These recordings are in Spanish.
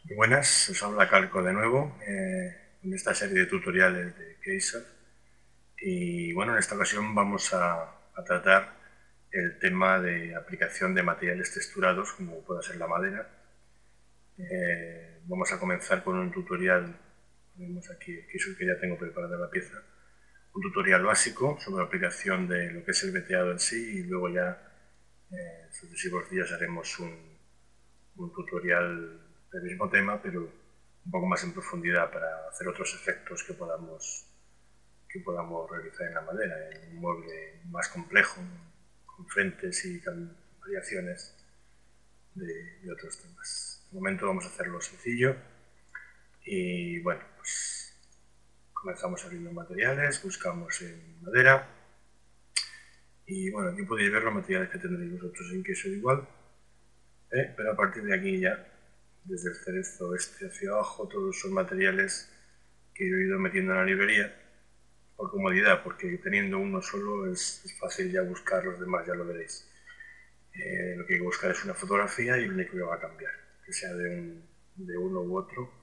Muy buenas, os habla Calco de nuevo en esta serie de tutoriales de Kaiser. Y bueno, en esta ocasión vamos a tratar el tema de aplicación de materiales texturados, como puede ser la madera. Vamos a comenzar con un tutorial, vemos aquí que ya tengo preparada la pieza, un tutorial básico sobre la aplicación de lo que es el veteado en sí, y luego ya en sucesivos días haremos un tutorial del mismo tema, pero un poco más en profundidad para hacer otros efectos que podamos realizar en la madera, en un mueble más complejo, con frentes y variaciones de otros temas. De momento vamos a hacerlo sencillo y bueno, pues comenzamos abriendo materiales, buscamos en madera y bueno, aquí podéis ver los materiales que tendréis vosotros en queso igual, pero a partir de aquí ya, desde el cerezo este hacia abajo, todos son materiales que yo he ido metiendo en la librería por comodidad, porque teniendo uno solo es fácil ya buscar los demás, ya lo veréis. Lo que hay que buscar es una fotografía y lo único que va a cambiar, que sea de uno u otro,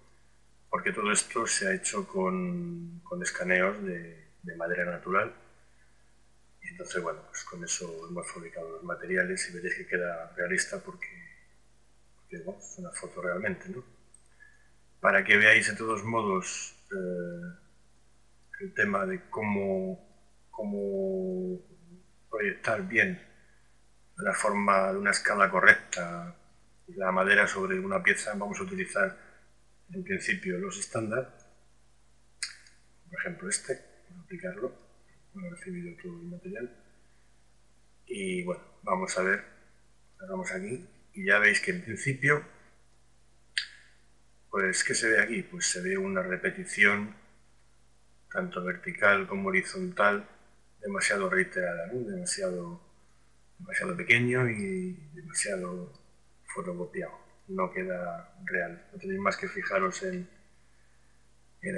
porque todo esto se ha hecho con escaneos de madera natural. Y entonces, bueno, pues con eso hemos fabricado los materiales y veréis que queda realista porque bueno, es una foto realmente, ¿no? Para que veáis de todos modos el tema de cómo proyectar bien de una forma, de una escala correcta la madera sobre una pieza, vamos a utilizar en principio los estándar, por ejemplo este, para aplicarlo, he recibido todo el material y bueno, vamos a ver, vamos aquí y ya veis que en principio, pues ¿qué se ve aquí? Pues se ve una repetición tanto vertical como horizontal demasiado reiterada, ¿no? demasiado pequeño y demasiado fotocopiado. No queda real. No tenéis más que fijaros en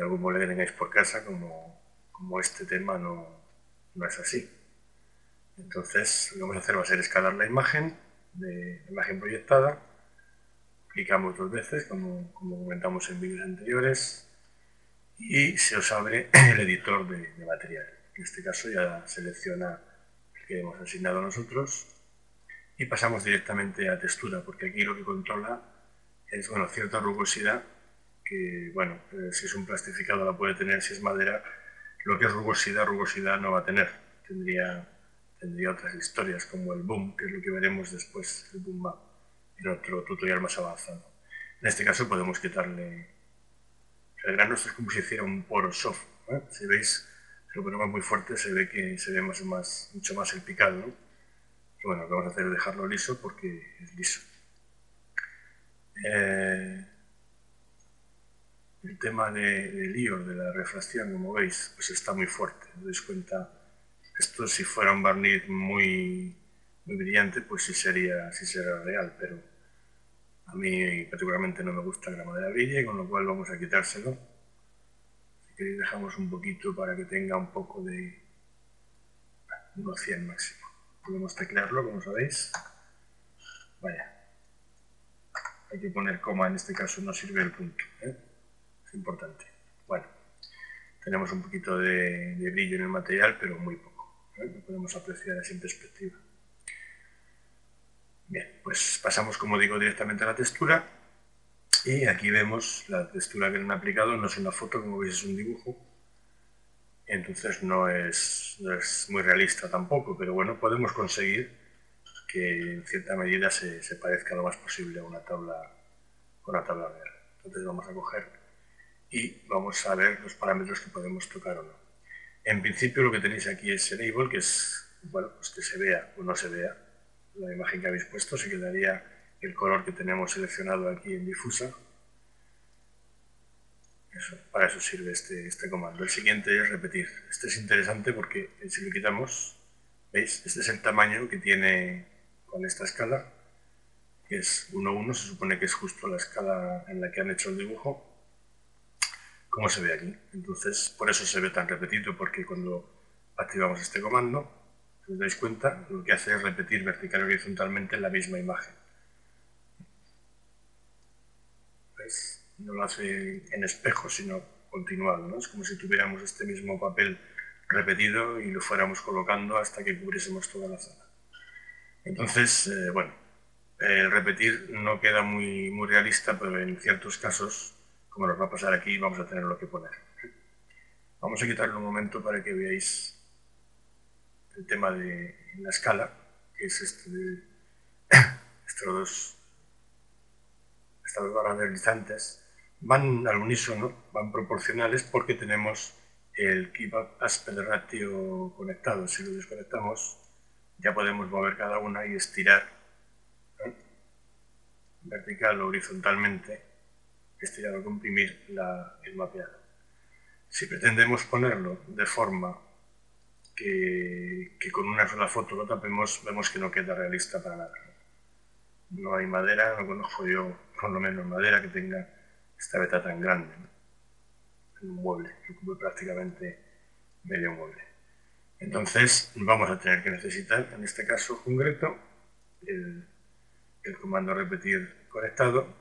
algún modelo que tengáis por casa, como este tema no es así. Entonces, lo que vamos a hacer va a ser escalar la imagen, de la imagen proyectada. Clicamos dos veces, como comentamos en vídeos anteriores, y se os abre el editor de material. En este caso ya selecciona el que hemos asignado nosotros y pasamos directamente a textura, porque aquí lo que controla es bueno, cierta rugosidad, que bueno, si es un plastificado la puede tener, si es madera, lo que es rugosidad no va a tener. Tendría otras historias como el boom, que es lo que veremos después, el boom map, en otro tutorial más avanzado. En este caso podemos quitarle el grano, esto es como si hiciera un poro soft. Si veis, si lo ponemos muy fuerte se ve que se ve mucho más el picado, ¿no? Y bueno, lo que vamos a hacer es dejarlo liso porque es liso. El tema del IOR, de la refracción, como veis, pues está muy fuerte. Os dais cuenta, esto si fuera un barniz muy brillante, pues sí sería real, pero a mí particularmente no me gusta que la madera brille, con lo cual vamos a quitárselo. Si queréis dejamos un poquito para que tenga un poco de unos 100 máximo. Podemos teclearlo, como sabéis. Vaya, hay que poner coma, en este caso no sirve el punto, es importante. Bueno, tenemos un poquito de brillo en el material, pero muy poco, lo podemos apreciar así en perspectiva. Bien, pues pasamos, como digo, directamente a la textura y aquí vemos la textura que han aplicado, no es una foto, como veis es un dibujo, entonces no es muy realista tampoco, pero bueno, podemos conseguir que en cierta medida se parezca lo más posible a una tabla real. Entonces vamos a coger y vamos a ver los parámetros que podemos tocar o no. En principio lo que tenéis aquí es Enable, que es, bueno, pues que se vea o no se vea la imagen que habéis puesto, se quedaría el color que tenemos seleccionado aquí en difusa. Para eso sirve este comando. El siguiente es repetir. Este es interesante porque si lo quitamos, ¿veis? Este es el tamaño que tiene con esta escala, que es 1,1, se supone que es justo la escala en la que han hecho el dibujo, como se ve aquí. Entonces, por eso se ve tan repetido, porque cuando activamos este comando, si os dais cuenta, lo que hace es repetir vertical y horizontalmente la misma imagen. ¿Veis? no lo hace en espejo, sino continuado, ¿no? Es como si tuviéramos este mismo papel repetido y lo fuéramos colocando hasta que cubriésemos toda la zona. Entonces, bueno, el repetir no queda muy realista, pero en ciertos casos, como nos va a pasar aquí, vamos a tener lo que poner. Vamos a quitarlo un momento para que veáis el tema de la escala, que es estas dos barras deslizantes, van al unísono, van proporcionales porque tenemos el Keep Aspect Ratio conectado. Si lo desconectamos, ya podemos mover cada una y estirar, ¿no?, vertical o horizontalmente, estirar o comprimir el mapeado. Si pretendemos ponerlo de forma que con una sola foto lo tapemos, vemos que no queda realista para nada. No hay madera, no conozco yo, por lo menos, madera que tenga esta veta tan grande, ¿no?, en un mueble, que ocupe prácticamente medio mueble. Entonces vamos a tener que necesitar, en este caso concreto, el comando repetir conectado,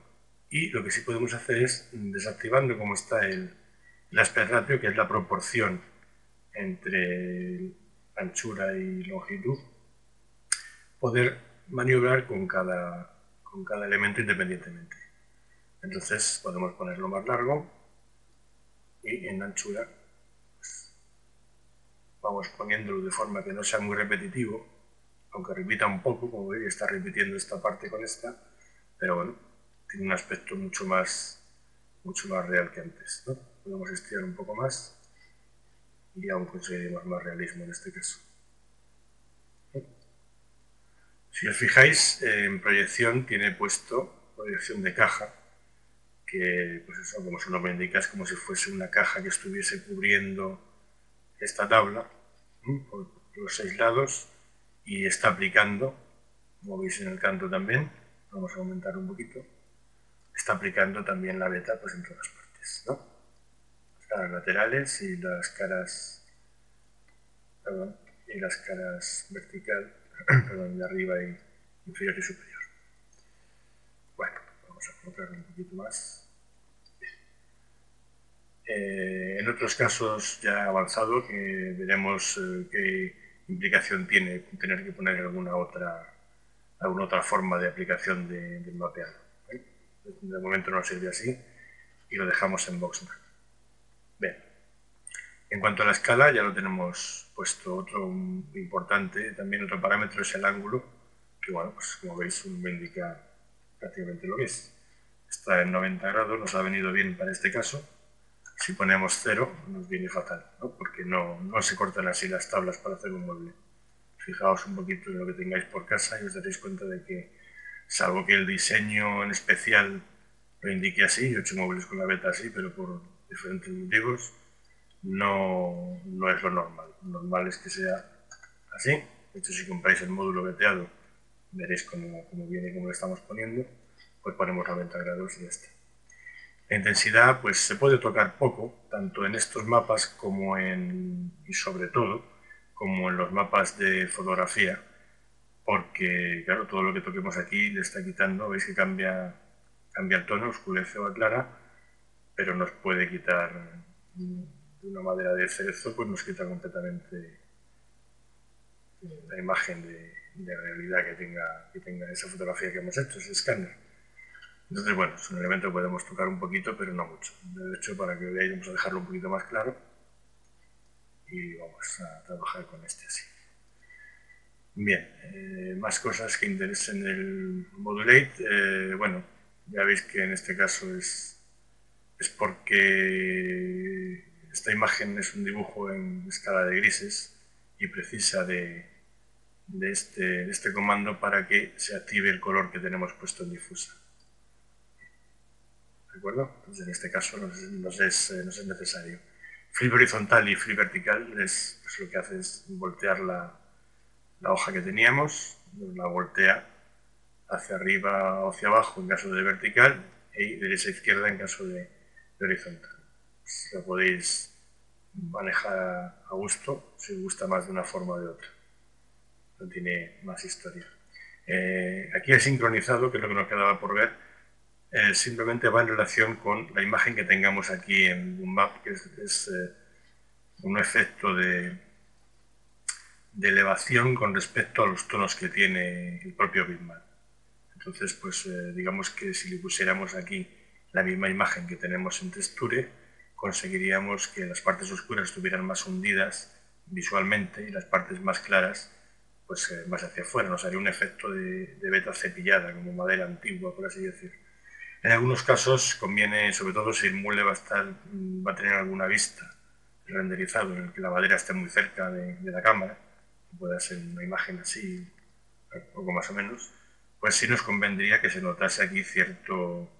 y lo que sí podemos hacer es, desactivando como está el aspect ratio, que es la proporción entre anchura y longitud, poder maniobrar con cada elemento independientemente. Entonces podemos ponerlo más largo y en anchura pues, vamos poniéndolo de forma que no sea muy repetitivo, aunque repita un poco, como veis está repitiendo esta parte con esta, pero bueno, tiene un aspecto mucho más real que antes, ¿no? Podemos estirar un poco más y aún conseguiremos más realismo en este caso. Si os fijáis, en proyección tiene puesto proyección de caja, que pues eso, como su nombre indica, es como si fuese una caja que estuviese cubriendo esta tabla, ¿sí?, por los 6 lados, y está aplicando, como veis en el canto también, vamos a aumentar un poquito, está aplicando también la beta pues en todas partes, ¿no? Las caras laterales y las caras, perdón, y las caras vertical, perdón, de arriba y inferior y superior. Bueno, vamos a colocarlo un poquito más. En otros casos ya avanzado, que veremos qué implicación tiene tener que poner alguna otra forma de aplicación del mapeado, ¿eh? De momento no sirve así y lo dejamos en Boxmark. Bien. En cuanto a la escala, ya lo tenemos puesto. Otro importante, también otro parámetro, es el ángulo, que bueno, pues como veis me indica prácticamente lo que es. Está en 90 grados, nos ha venido bien para este caso. Si ponemos 0 nos viene fatal, ¿no?, porque no se cortan así las tablas para hacer un mueble. Fijaos un poquito en lo que tengáis por casa y os daréis cuenta de que, salvo que el diseño en especial lo indique así, yo he hecho muebles con la beta así, pero por diferentes motivos, no es lo normal. Lo normal es que sea así. De hecho, si compráis el módulo veteado, veréis cómo viene, cómo lo estamos poniendo. Pues ponemos 90 grados y ya está. La intensidad pues se puede tocar poco, tanto en estos mapas como y sobre todo, como en los mapas de fotografía, porque claro, todo lo que toquemos aquí le está quitando, veis que cambia el tono, oscurece o aclara, pero nos puede quitar, de una madera de cerezo, pues nos quita completamente la imagen de realidad que tenga esa fotografía que hemos hecho, ese escáner. Entonces, bueno, es un elemento que podemos tocar un poquito, pero no mucho. De hecho, para que veáis, vamos a dejarlo un poquito más claro y vamos a trabajar con este así. Bien, más cosas que interesen el Modulate. Bueno, ya veis que en este caso es porque esta imagen es un dibujo en escala de grises y precisa de este comando para que se active el color que tenemos puesto en difusa. ¿De acuerdo? Entonces, en este caso nos es necesario. Flip horizontal y flip vertical pues lo que hace es voltear la hoja que teníamos, la voltea hacia arriba o hacia abajo en caso de vertical y derecha a izquierda en caso de horizontal. Pues lo podéis manejar a gusto, si os gusta más de una forma o de otra. No tiene más historia. Aquí he sincronizado, que es lo que nos quedaba por ver, simplemente va en relación con la imagen que tengamos aquí en Bookmap, que es un efecto de elevación con respecto a los tonos que tiene el propio bitmap. Entonces, pues digamos que si le pusiéramos aquí la misma imagen que tenemos en Texture, conseguiríamos que las partes oscuras estuvieran más hundidas visualmente y las partes más claras pues más hacia afuera. Nos haría un efecto de beta cepillada, como madera antigua, por así decir. En algunos casos conviene, sobre todo si el mueble va a tener alguna vista renderizado en el que la madera esté muy cerca de la cámara, pueda ser una imagen así, un poco más o menos, pues sí nos convendría que se notase aquí cierto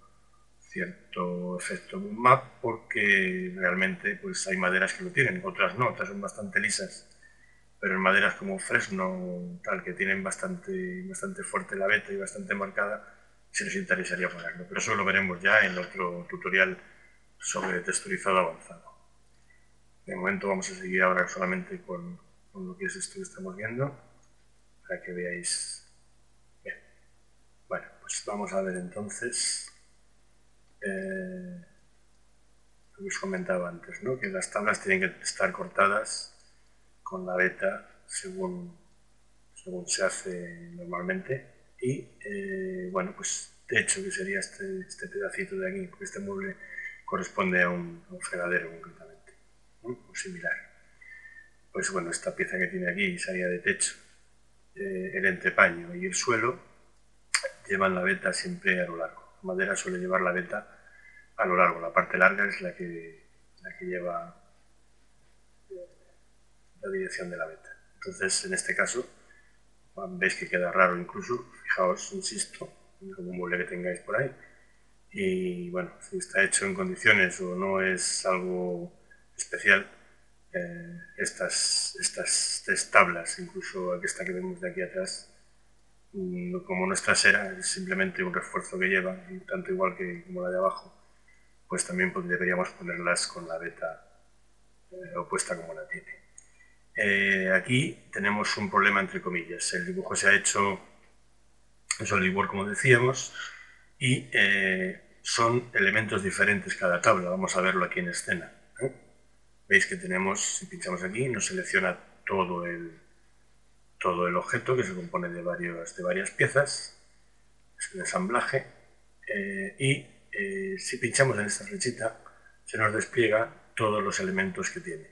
efecto boom-up, porque realmente pues hay maderas que lo tienen, otras no, otras son bastante lisas, pero en maderas como fresno, tal, que tienen bastante fuerte la veta y bastante marcada, sí nos interesaría ponerlo. Pero eso lo veremos ya en otro tutorial sobre texturizado avanzado. De momento vamos a seguir ahora solamente con lo que es esto que estamos viendo, para que veáis. Bien. Bueno, pues vamos a ver entonces lo que os comentaba antes, ¿no? Que las tablas tienen que estar cortadas con la veta según se hace normalmente. Y bueno, pues techo, que sería este pedacito de aquí, porque este mueble corresponde a un fregadero concretamente, ¿no? O similar. Pues bueno, esta pieza que tiene aquí sería de techo. El entrepaño y el suelo llevan la veta siempre a lo largo. La madera suele llevar la veta a lo largo. La parte larga es la que lleva la dirección de la veta. Entonces, en este caso, veis que queda raro incluso. Fijaos, insisto, en algún mueble que tengáis por ahí. Y bueno, si está hecho en condiciones o no es algo especial, estas tres tablas, incluso esta que vemos de aquí atrás, como no es trasera, es simplemente un refuerzo que lleva, y tanto igual que como la de abajo, pues también deberíamos ponerlas con la veta opuesta como la tiene. Aquí tenemos un problema entre comillas. El dibujo se ha hecho en SolidWorks, como decíamos, y son elementos diferentes cada tabla. Vamos a verlo aquí en escena. Veis que tenemos, si pinchamos aquí, nos selecciona todo el objeto, que se compone de varias piezas. Es un ensamblaje. Y si pinchamos en esta flechita, se nos despliega todos los elementos que tiene.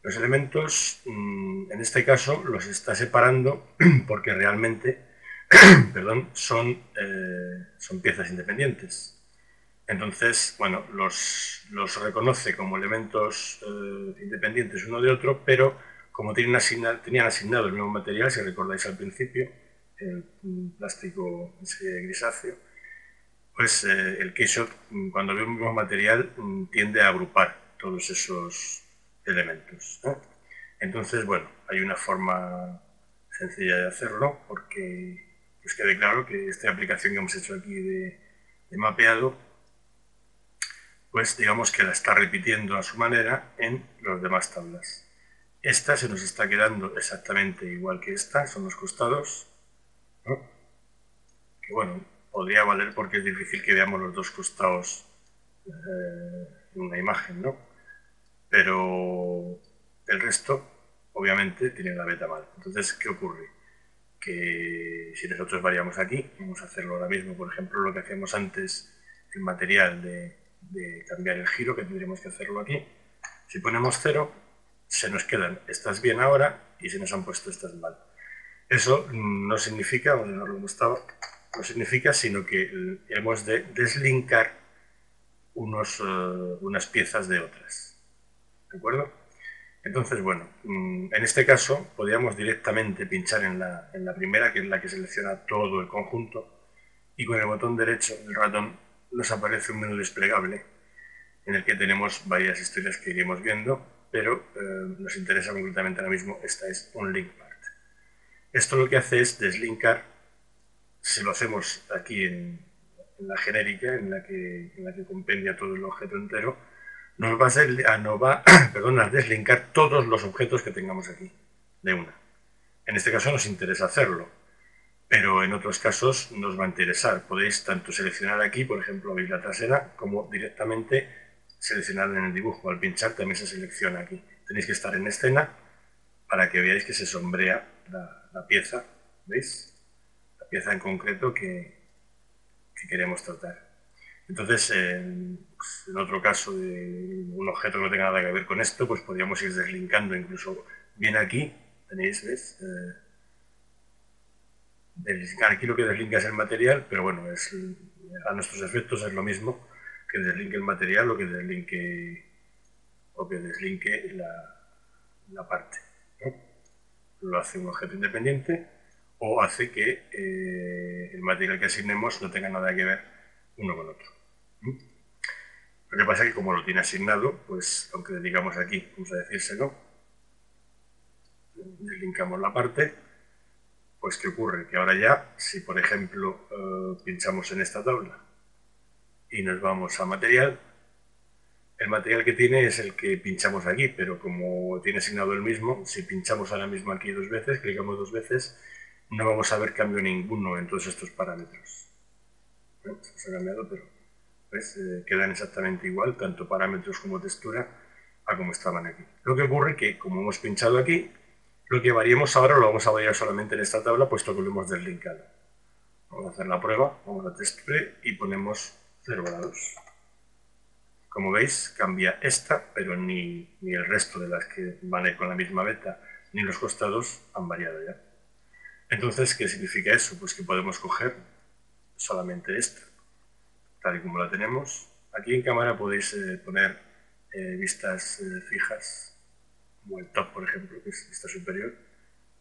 Los elementos, en este caso, los está separando porque realmente perdón, son piezas independientes. Entonces, bueno, los reconoce como elementos independientes uno de otro, pero como tenían asignado el mismo material, si recordáis al principio, el plástico ese grisáceo, pues el Keyshot, cuando ve un mismo material, tiende a agrupar todos esos elementos, ¿no? Entonces, bueno, hay una forma sencilla de hacerlo, porque pues quede claro que esta aplicación que hemos hecho aquí de mapeado, pues digamos que la está repitiendo a su manera en las demás tablas. Esta se nos está quedando exactamente igual que esta, son los costados, ¿no? Que bueno, podría valer porque es difícil que veamos los dos costados en una imagen, ¿no? Pero el resto, obviamente, tiene la beta mal. Entonces, ¿qué ocurre? Que si nosotros variamos aquí, vamos a hacerlo ahora mismo, por ejemplo, lo que hacíamos antes, el material de cambiar el giro, que tendríamos que hacerlo aquí. Si ponemos 0, se nos quedan estas bien ahora y se nos han puesto estas mal. Eso no significa, vamos a dejarlo como estaba, no significa, sino que hemos de deslinkar unas piezas de otras. ¿De acuerdo? Entonces, bueno, en este caso podríamos directamente pinchar en la primera, que es la que selecciona todo el conjunto, y con el botón derecho del ratón nos aparece un menú desplegable en el que tenemos varias historias que iremos viendo, pero nos interesa concretamente ahora mismo, esta es un link part. Esto lo que hace es deslinkar, si lo hacemos aquí en la genérica, en la que compendia todo el objeto entero, nos va a deslinkar todos los objetos que tengamos aquí, de una. En este caso nos interesa hacerlo, pero en otros casos nos va a interesar. Podéis tanto seleccionar aquí, por ejemplo, veis la trasera, como directamente seleccionar en el dibujo. Al pinchar también se selecciona aquí. Tenéis que estar en escena para que veáis que se sombrea la pieza, ¿veis? La pieza en concreto que queremos tratar. Entonces, en otro caso de un objeto que no tenga nada que ver con esto, pues podríamos ir deslinkando incluso bien aquí, tenéis, ¿ves? Aquí lo que deslinka es el material, pero bueno, a nuestros efectos es lo mismo que deslinque el material o que deslinque la parte, ¿no? Lo hace un objeto independiente o hace que el material que asignemos no tenga nada que ver uno con otro. Lo que pasa es que como lo tiene asignado, pues aunque le digamos aquí, vamos a decírselo, deslinkamos la parte, pues ¿qué ocurre? Que ahora ya, si por ejemplo pinchamos en esta tabla y nos vamos a material, el material que tiene es el que pinchamos aquí, pero como tiene asignado el mismo, si pinchamos ahora mismo aquí dos veces, clicamos dos veces, no vamos a ver cambio ninguno en todos estos parámetros. Se ha cambiado, pero ¿ves? Quedan exactamente igual, tanto parámetros como textura, a como estaban aquí. Lo que ocurre es que, como hemos pinchado aquí, lo que variemos ahora lo vamos a variar solamente en esta tabla, puesto que lo hemos deslinkado. Vamos a hacer la prueba, vamos a texture y ponemos 0 grados. Como veis, cambia esta, pero ni el resto de las que van a ir con la misma beta, ni los costados han variado ya. Entonces, ¿qué significa eso? Pues que podemos coger solamente esta, tal y como la tenemos. Aquí en cámara podéis poner vistas fijas, como el top, por ejemplo, que es vista superior,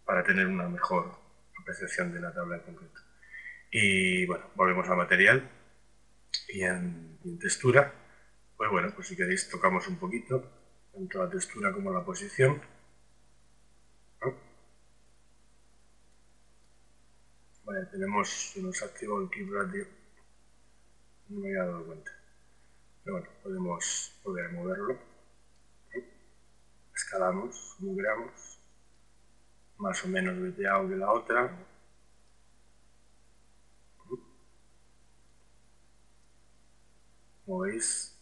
para tener una mejor apreciación de la tabla en concreto. Y bueno, volvemos al material y en textura. Pues bueno, pues si queréis tocamos un poquito, tanto la textura como la posición. ¿No? Vale, se nos activó el Keep Radio, no me había dado cuenta. Pero bueno, podemos volver a moverlo. ¿No? Escalamos, migramos, más o menos veteado que la otra. ¿No? Como veis,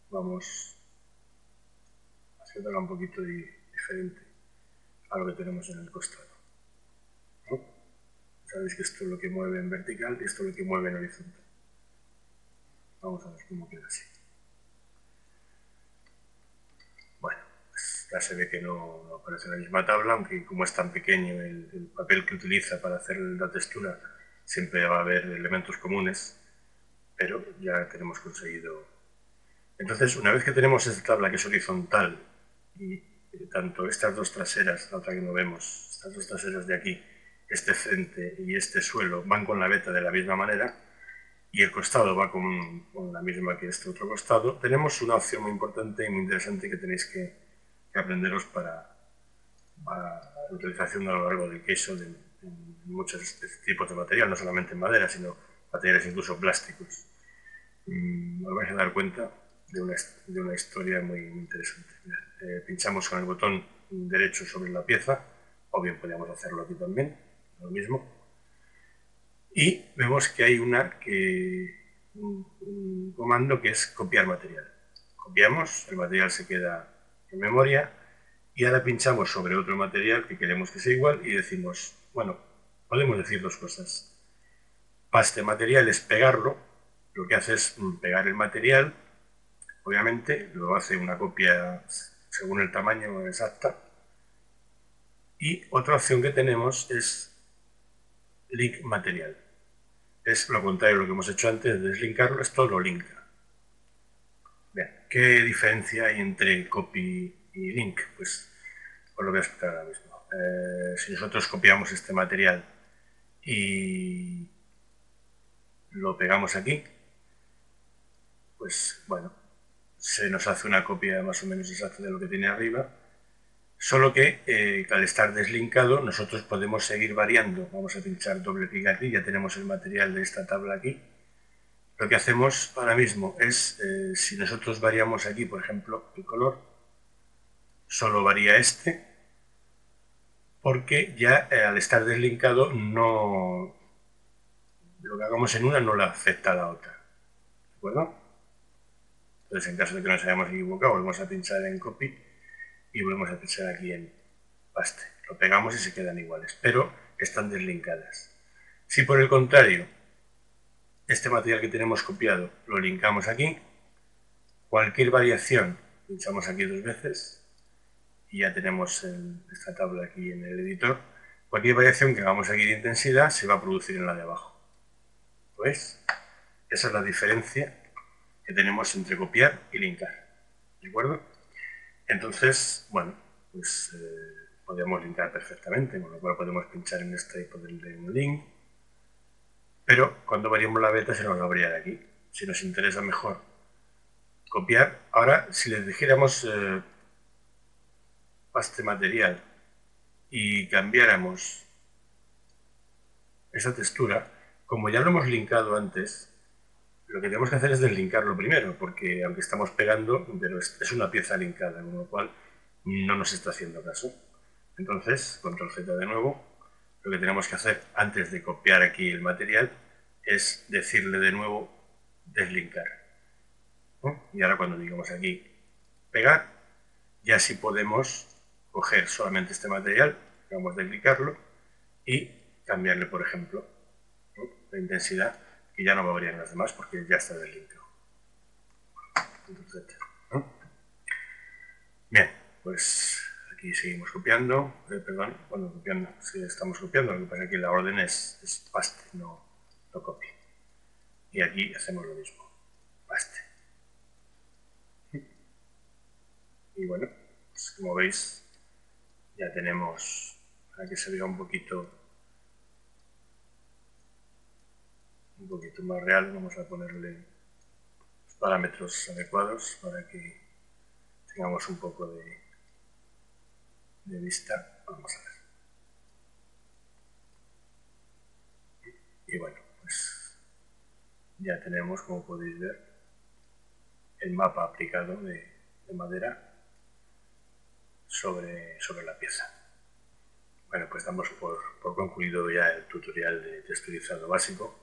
vamos haciéndola un poquito diferente a lo que tenemos en el costado. ¿No? Sabéis que esto es lo que mueve en vertical y esto es lo que mueve en horizontal. Vamos a ver cómo queda así. Bueno, pues ya se ve que no aparece la misma tabla, aunque como es tan pequeño el papel que utiliza para hacer la textura, siempre va a haber elementos comunes, pero ya tenemos conseguido. Entonces, una vez que tenemos esta tabla que es horizontal y tanto estas dos traseras, la otra que no vemos, estas dos traseras de aquí, este frente y este suelo van con la beta de la misma manera y el costado va con la misma que este otro costado, tenemos una opción muy importante y muy interesante que tenéis que aprenderos para la utilización a lo largo del queso de muchos tipos de material, no solamente en madera, sino materiales incluso plásticos. Os vais a dar cuenta de una historia muy interesante. Pinchamos con el botón derecho sobre la pieza, o bien podríamos hacerlo aquí también, lo mismo. Y vemos que hay un comando que es copiar material. Copiamos, el material se queda en memoria y ahora pinchamos sobre otro material que queremos que sea igual y decimos, bueno, podemos decir dos cosas. Paste material es pegarlo, lo que hace es pegar el material, obviamente, lo hace una copia según el tamaño exacta. Y otra opción que tenemos es link material. Es lo contrario de lo que hemos hecho antes de deslinkarlo, esto lo linka. Bien, ¿qué diferencia hay entre copy y link? Pues os lo voy a explicar ahora mismo. Si nosotros copiamos este material y lo pegamos aquí, pues bueno, se nos hace una copia más o menos exacta de lo que tiene arriba, solo que al estar deslinkado nosotros podemos seguir variando. Vamos a pinchar doble clic aquí, ya tenemos el material de esta tabla aquí. Lo que hacemos ahora mismo es, si nosotros variamos aquí, por ejemplo, el color, solo varía este, porque ya al estar deslinkado no lo que hagamos en una no le afecta a la otra. ¿De acuerdo? Entonces, en caso de que nos hayamos equivocado, volvemos a pinchar en copy y volvemos a pinchar aquí en paste. Lo pegamos y se quedan iguales, pero están deslinkadas. Si por el contrario, este material que tenemos copiado lo linkamos aquí, cualquier variación, pinchamos aquí 2 veces y ya tenemos esta tabla aquí en el editor. Cualquier variación que hagamos aquí de intensidad se va a producir en la de abajo. ¿Pues? Esa es la diferencia que tenemos entre copiar y linkar. ¿De acuerdo? Entonces, bueno, pues podemos linkar perfectamente, con lo cual podemos pinchar en esta y ponerle un link. Pero cuando variemos la beta se nos va a abrir aquí. Si nos interesa mejor copiar. Ahora, si les dijéramos paste material y cambiáramos esa textura, como ya lo hemos linkado antes, lo que tenemos que hacer es deslinkarlo primero, porque aunque estamos pegando, pero es una pieza linkada, con lo cual no nos está haciendo caso. Entonces, control Z de nuevo, lo que tenemos que hacer antes de copiar aquí el material es decirle de nuevo deslinkar. Y ahora cuando digamos aquí pegar, ya sí podemos coger solamente este material, vamos a deslicarlo y cambiarle, por ejemplo, la intensidad, que ya no va a variar en las demás porque ya está deslinkado. Bien, pues aquí seguimos copiando, perdón, bueno, copiando, sí estamos copiando, lo que pasa es que la orden es paste, no copy. Y aquí hacemos lo mismo, paste. Y bueno, pues como veis, ya tenemos, para que se vea un poquito más real, vamos a ponerle los parámetros adecuados para que tengamos un poco de vista. Vamos a ver. Y bueno, pues ya tenemos, como podéis ver, el mapa aplicado de madera sobre la pieza. Bueno, pues damos por concluido ya el tutorial de texturizado básico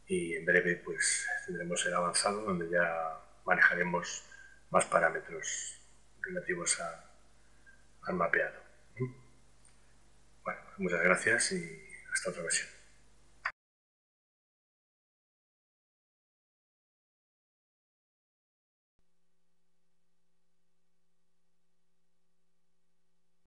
y en breve pues tendremos el avanzado donde ya manejaremos más parámetros relativos al mapeado. Bueno, muchas gracias y hasta otra ocasión.